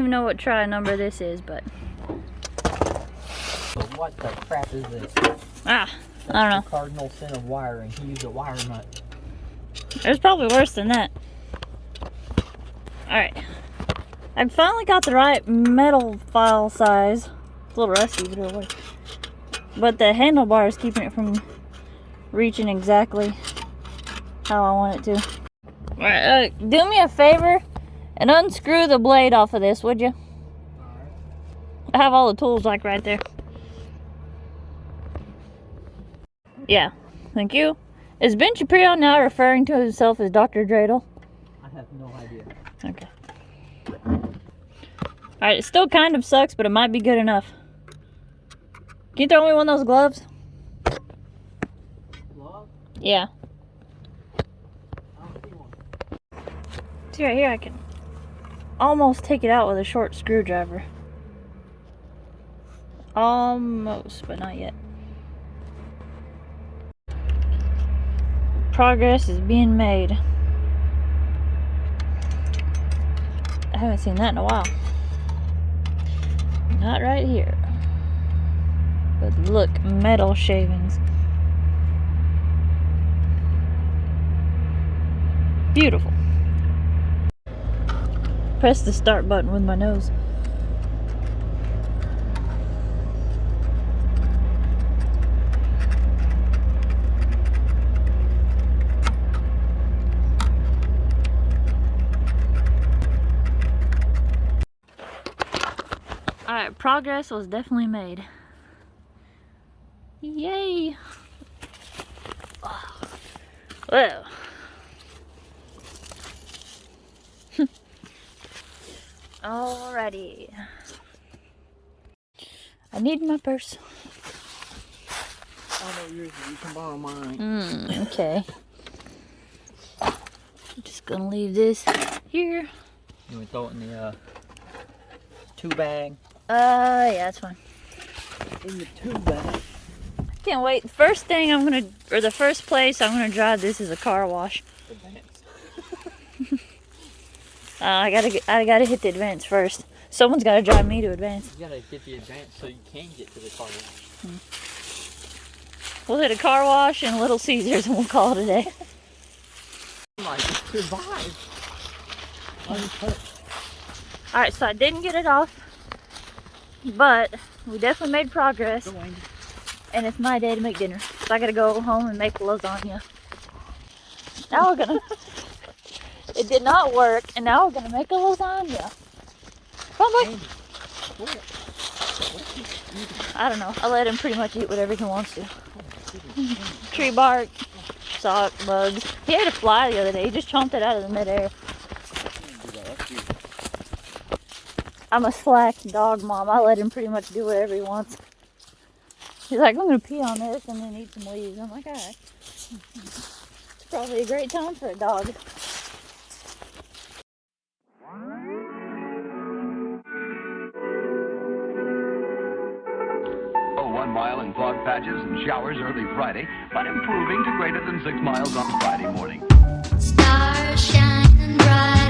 even know what try number this is, but... So what the crap is this? I don't know. The cardinal sin of wiring. He used a wire nut. There's probably worse than that. Alright. I finally got the right metal file size. It's a little rusty, but it'll work. But the handlebar is keeping it from reaching exactly how I want it to. Alright, do me a favor and unscrew the blade off of this, would you? Alright. I have all the tools like right there. Yeah, thank you. Is Ben Shapiro now referring to himself as Dr. Dreidel? I have no idea. Okay. Alright, it still kind of sucks, but it might be good enough. Can you throw me one of those gloves? Glove? Yeah. I don't see one. See right here, I can almost take it out with a short screwdriver. Almost, but not yet. Progress is being made. I haven't seen that in a while. Not right here. But look, metal shavings. Beautiful. Press the start button with my nose. Alright, progress was definitely made. Yay! Oh. Well. Alrighty. I need my purse. I know yours, you can borrow mine. Okay. I'm just gonna leave this here. You want to throw it in the 2 bag? Yeah, that's fine. In the 2 bag. Can't wait. The first thing I'm gonna, or the first place I'm gonna drive this is a car wash. Advance. I gotta hit the Advance first. Someone's gotta drive me to Advance. You gotta get the Advance so you can get to the car wash. We'll hit a car wash and Little Caesars and we'll call it a day. Like, survive. Alright, so I didn't get it off, but we definitely made progress. And it's my day to make dinner. So I gotta go home and make lasagna. Now we're gonna... It did not work, and now we're gonna make a lasagna. Probably. I don't know. I let him pretty much eat whatever he wants to. Tree bark, sock, bugs. He ate a fly the other day. He just chomped it out of the midair. I'm a slack dog mom. I let him pretty much do whatever he wants. He's like, I'm gonna pee on this and then eat some leaves. I'm like, alright. It's probably a great time for a dog. Oh, 1 mile in fog patches and showers early Friday, but improving to greater than 6 miles on Friday morning. Stars shining bright.